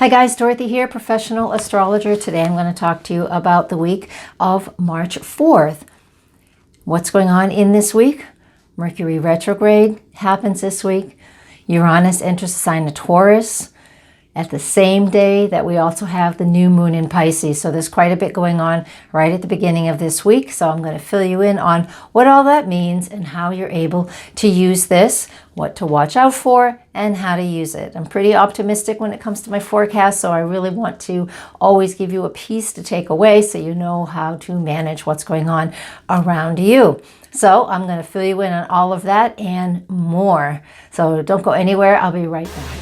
Hi guys, Dorothy here, Professional Astrologer. Today I'm going to talk to you about the week of March 4th. What's going on in this week? Mercury retrograde happens this week. Uranus enters the sign of Taurus at the same day that we also have the new moon in Pisces. So there's quite a bit going on right at the beginning of this week. So I'm going to fill you in on what all that means and how you're able to use this, what to watch out for, and how to use it. I'm pretty optimistic when it comes to my forecast, so I really want to always give you a piece to take away so you know how to manage what's going on around you. So I'm going to fill you in on all of that and more. So don't go anywhere. I'll be right back.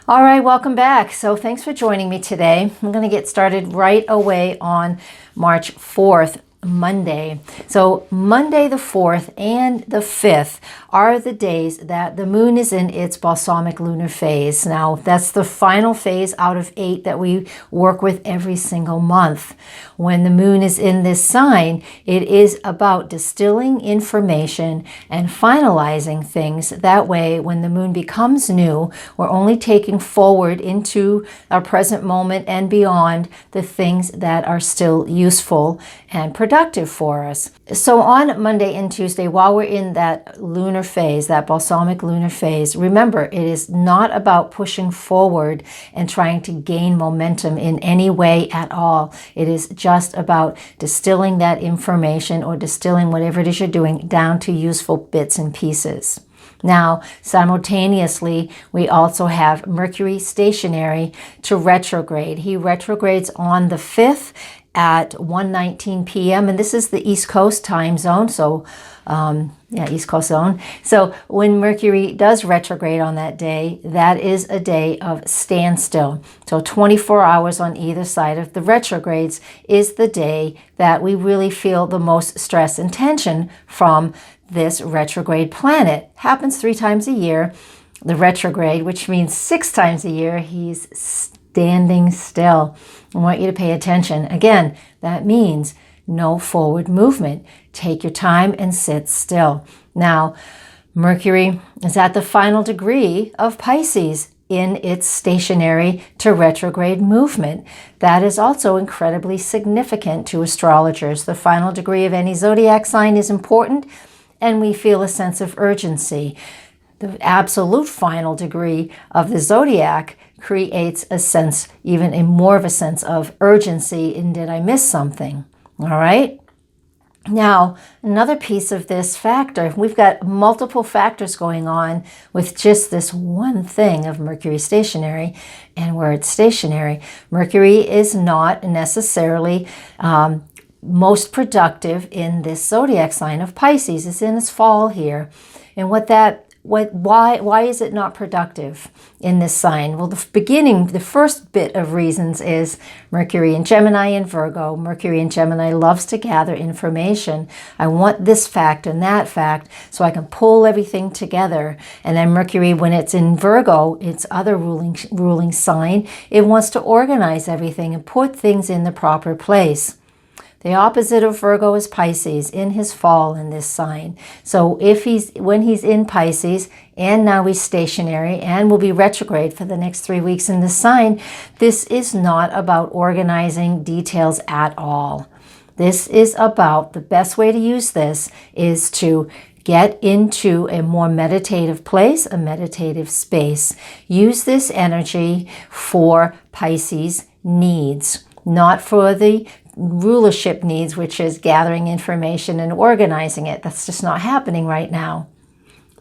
All right, welcome back. So thanks for joining me today. I'm going to get started right away on March 4th, Monday. So Monday the 4th and the 5th are the days that the moon is in its balsamic lunar phase. Now, that's the final phase out of 8 that we work with every single month. When the moon is in this sign, it is about distilling information and finalizing things. That way, when the moon becomes new, we're only taking forward into our present moment and beyond the things that are still useful and productive for us. So on Monday and Tuesday, while we're in that lunar phase, that balsamic lunar phase, remember, it is not about pushing forward and trying to gain momentum in any way at all. It is just about distilling that information or distilling whatever it is you're doing down to useful bits and pieces. Now, simultaneously, we also have Mercury stationary to retrograde. He retrogrades on the 5th at 1:19 p.m. and this is the East Coast time zone, so East Coast zone. So when Mercury does retrograde on that day, that is a day of standstill. So 24 hours on either side of the retrogrades is the day that we really feel the most stress and tension from this retrograde planet. Happens 3 times a year. The retrograde, which means 6 times a year, he's standing still. I want you to pay attention. Again, that means no forward movement. Take your time and sit still. Now, Mercury is at the final degree of Pisces in its stationary to retrograde movement. That is also incredibly significant to astrologers. The final degree of any zodiac sign is important, and we feel a sense of urgency. The absolute final degree of the zodiac creates a sense, even a more of a sense of urgency in did I miss something? All right. Now, another piece of this factor, we've got multiple factors going on with just this one thing of Mercury stationary, and where it's stationary, Mercury is not necessarily most productive in this zodiac sign of Pisces. It's in its fall here. And why is it not productive in this sign? Well, the first bit of reasons is Mercury in Gemini and Virgo. Mercury in Gemini loves to gather information. I want this fact and that fact so I can pull everything together. And then Mercury, when it's in Virgo, its other ruling sign, it wants to organize everything and put things in the proper place. The opposite of Virgo is Pisces in his fall in this sign. So when he's in Pisces, and now he's stationary and will be retrograde for the next 3 weeks in this sign, this is not about organizing details at all. This is about, the best way to use this is to get into a more meditative place, a meditative space. Use this energy for Pisces needs, not for the rulership needs, which is gathering information and organizing it. That's just not happening right now.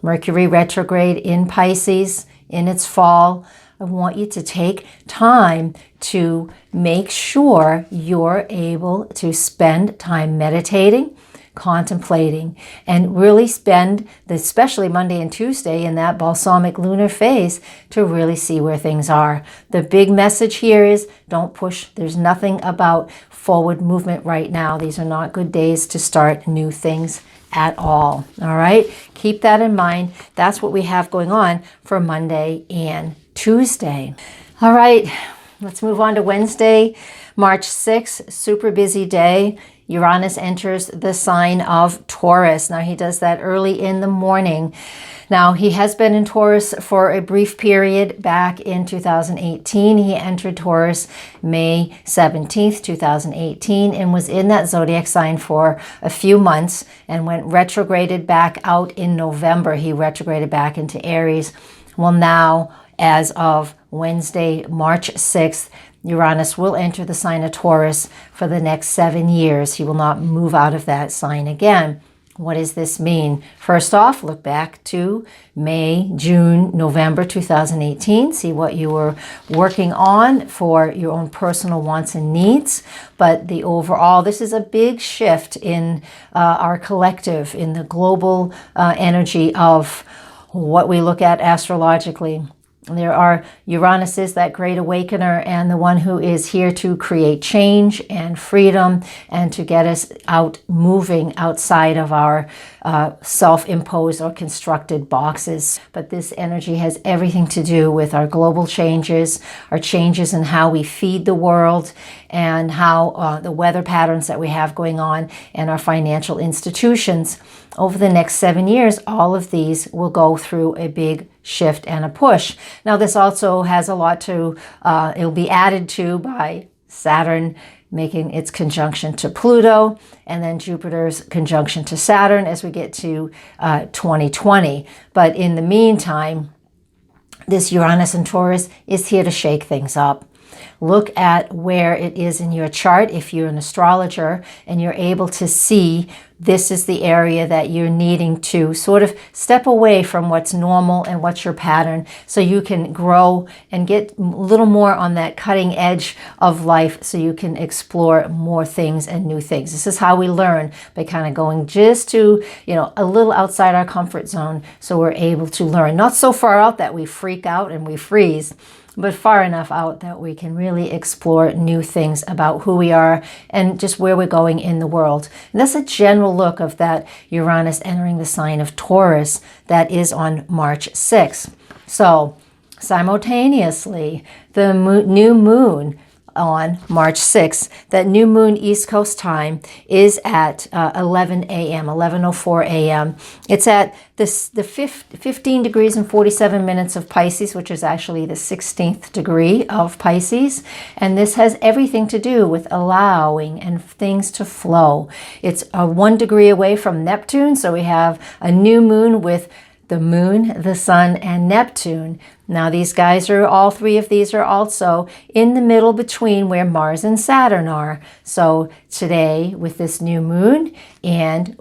Mercury retrograde in Pisces in its fall. I want you to take time to make sure you're able to spend time meditating, contemplating, and really spend, especially Monday and Tuesday in that balsamic lunar phase, to really see where things are. The big message here is don't push. There's nothing about forward movement right now. These are not good days to start new things at all. All right? Keep that in mind. That's what we have going on for Monday and Tuesday. All right, let's move on to Wednesday, March 6th. Super busy day Uranus enters the sign of Taurus. Now he does that early in the morning. Now he has been in Taurus for a brief period back in 2018. He entered Taurus May 17th, 2018 and was in that zodiac sign for a few months and went retrograded back out in November. He retrograded back into Aries. Well, now as of Wednesday, March 6th, Uranus will enter the sign of Taurus for the next 7 years. He will not move out of that sign again. What does this mean? First off, look back to May, June, November 2018. See what you were working on for your own personal wants and needs. But the overall, this is a big shift in our collective, in the global energy of what we look at astrologically. There are Uranus is that great awakener and the one who is here to create change and freedom and to get us out moving outside of our self-imposed or constructed boxes. But this energy has everything to do with our global changes, our changes in how we feed the world and how the weather patterns that we have going on and our financial institutions. Over the next 7 years, all of these will go through a big shift and a push. Now, this also has a lot to, it'll be added to by Saturn making its conjunction to Pluto and then Jupiter's conjunction to Saturn as we get to 2020. But in the meantime, this Uranus and Taurus is here to shake things up. Look at where it is in your chart if you're an astrologer and you're able to see this is the area that you're needing to sort of step away from what's normal and what's your pattern so you can grow and get a little more on that cutting edge of life so you can explore more things and new things. This is how we learn, by kind of going just to, a little outside our comfort zone so we're able to learn. Not so far out that we freak out and we freeze, but far enough out that we can really explore new things about who we are and just where we're going in the world. And that's a general look of that Uranus entering the sign of Taurus that is on March 6th. So simultaneously, the new moon on March 6th, that new moon East Coast time is at 11 a.m., 11:04 a.m. It's at the 15 degrees and 47 minutes of Pisces, which is actually the 16th degree of Pisces. And this has everything to do with allowing and things to flow. It's 1 degree away from Neptune, so we have a new moon with the moon, the sun, and Neptune. Now these guys are, all three of these are also in the middle between where Mars and Saturn are. So today with this new moon and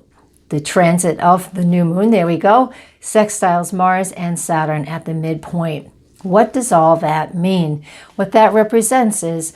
the transit of the new moon, there we go, sextiles Mars and Saturn at the midpoint. What does all that mean? What that represents is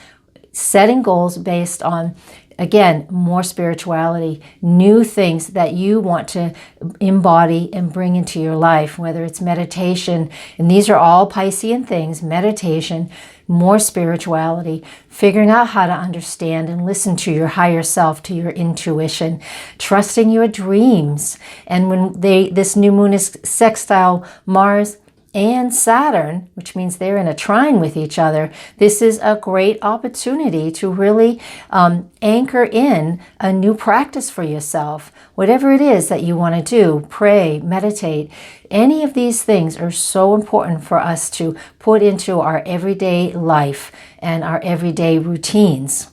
setting goals based on, again, more spirituality, new things that you want to embody and bring into your life, whether it's meditation, and these are all Piscean things, meditation, more spirituality, figuring out how to understand and listen to your higher self, to your intuition, trusting your dreams. And when this new moon is sextile Mars and Saturn, which means they're in a trine with each other, this is a great opportunity to really anchor in a new practice for yourself. Whatever it is that you want to do, pray, meditate, any of these things are so important for us to put into our everyday life and our everyday routines.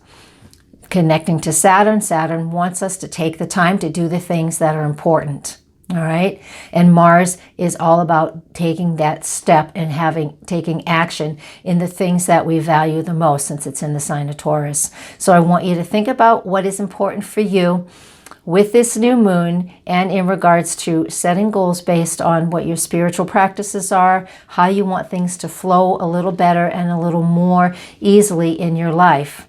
Connecting to Saturn, Saturn wants us to take the time to do the things that are important. All right. And Mars is all about taking that step and taking action in the things that we value the most, since it's in the sign of Taurus. So I want you to think about what is important for you with this new moon and in regards to setting goals based on what your spiritual practices are, how you want things to flow a little better and a little more easily in your life.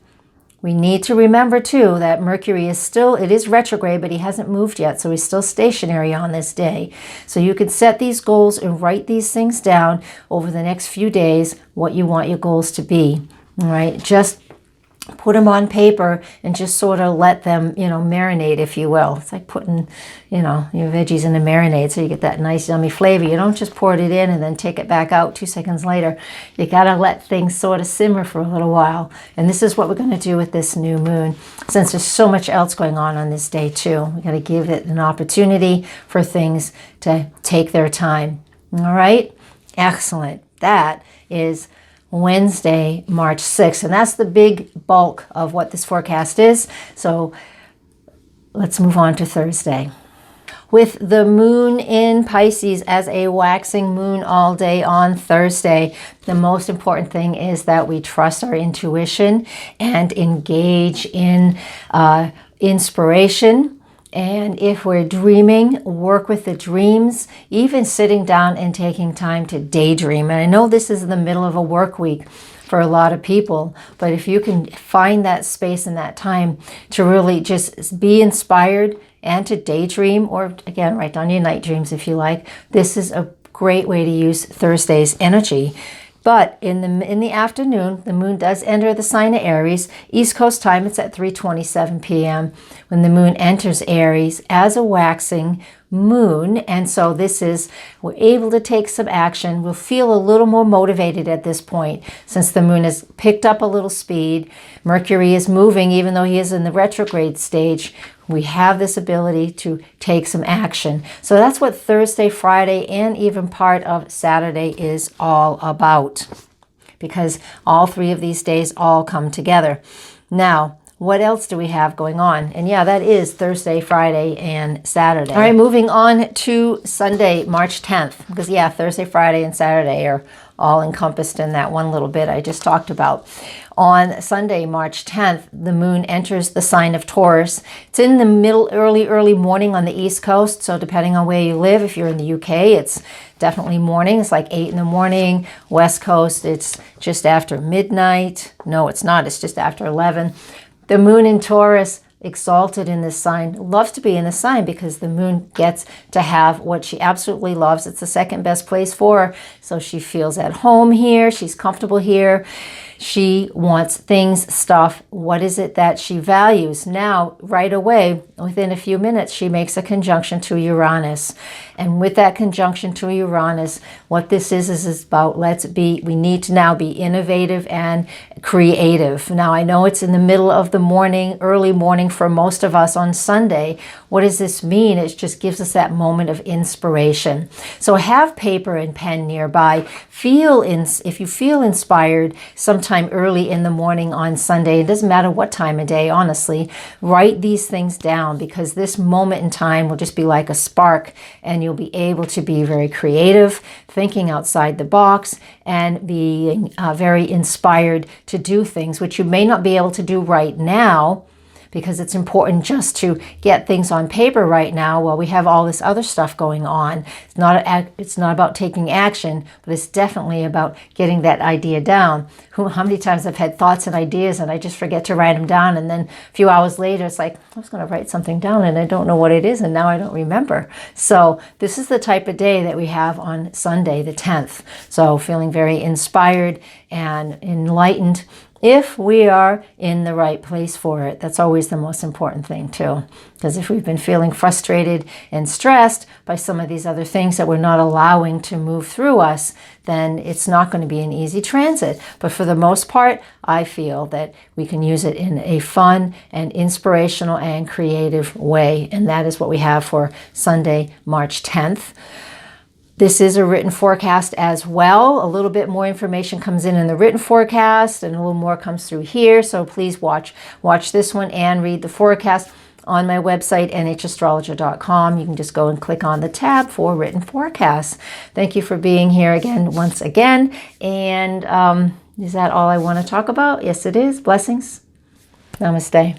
We need to remember, too, that Mercury is still, it is retrograde, but he hasn't moved yet, so he's still stationary on this day. So you can set these goals and write these things down over the next few days, what you want your goals to be, all right? Just put them on paper and just sort of let them, marinate, if you will. It's like putting, your veggies in a marinade so you get that nice yummy flavor. You don't just pour it in and then take it back out 2 seconds later. You got to let things sort of simmer for a little while. And this is what we're going to do with this new moon. Since there's so much else going on this day too, we got to give it an opportunity for things to take their time. All right? Excellent. That is Wednesday, March 6th. And that's the big bulk of what this forecast is. So let's move on to Thursday. With the moon in Pisces as a waxing moon all day on Thursday, the most important thing is that we trust our intuition and engage in inspiration. And if we're dreaming, work with the dreams, even sitting down and taking time to daydream. And I know this is in the middle of a work week for a lot of people, but if you can find that space and that time to really just be inspired and to daydream, or again, write down your night dreams if you like, this is a great way to use Thursday's energy. But in the afternoon, the moon does enter the sign of Aries. East Coast time, it's at 3:27 p.m. when the moon enters Aries as a waxing moon. And so we're able to take some action. We'll feel a little more motivated at this point since the moon has picked up a little speed. Mercury is moving, even though he is in the retrograde stage. We have this ability to take some action. So that's what Thursday, Friday, and even part of Saturday is all about, because all 3 of these days all come together. Now, what else do we have going on? And yeah, that is Thursday, Friday, and Saturday. All right, moving on to Sunday, March 10th, because yeah, Thursday, Friday, and Saturday are all encompassed in that one little bit I just talked about. On Sunday, March 10th, the moon enters the sign of Taurus. It's in the middle, early morning on the East Coast. So depending on where you live, if you're in the UK, it's definitely morning. It's like 8 in the morning. West Coast, it's just after midnight. No, it's not. It's just after 11. The moon in Taurus, exalted in this sign, loves to be in the sign because the moon gets to have what she absolutely loves. It's the second best place for her. So she feels at home here. She's comfortable here. She wants things, stuff. What is it that she values? Now, right away, within a few minutes, she makes a conjunction to Uranus. And with that conjunction to Uranus, what this is about, we need to now be innovative and creative. Now, I know it's in the middle of the morning, early morning for most of us on Sunday. What does this mean? It just gives us that moment of inspiration. So have paper and pen nearby. If you feel inspired sometime early in the morning on Sunday, it doesn't matter what time of day, honestly, write these things down, because this moment in time will just be like a spark, and you'll be able to be very creative, thinking outside the box, and being very inspired to do things which you may not be able to do right now, because it's important just to get things on paper right now while we have all this other stuff going on. It's not about taking action, but it's definitely about getting that idea down. How many times I've had thoughts and ideas and I just forget to write them down, and then a few hours later it's like, I was going to write something down and I don't know what it is, and now I don't remember. So this is the type of day that we have on Sunday the 10th. So feeling very inspired and enlightened, if we are in the right place for it. That's always the most important thing too. Because if we've been feeling frustrated and stressed by some of these other things that we're not allowing to move through us, then it's not going to be an easy transit. But for the most part, I feel that we can use it in a fun and inspirational and creative way. And that is what we have for Sunday, March 10th. This is a written forecast as well. A little bit more information comes in the written forecast, and a little more comes through here. So please watch this one and read the forecast on my website, nhastrologer.com. You can just go and click on the tab for written forecasts. Thank you for being here once again. And is that all I want to talk about? Yes, it is. Blessings. Namaste.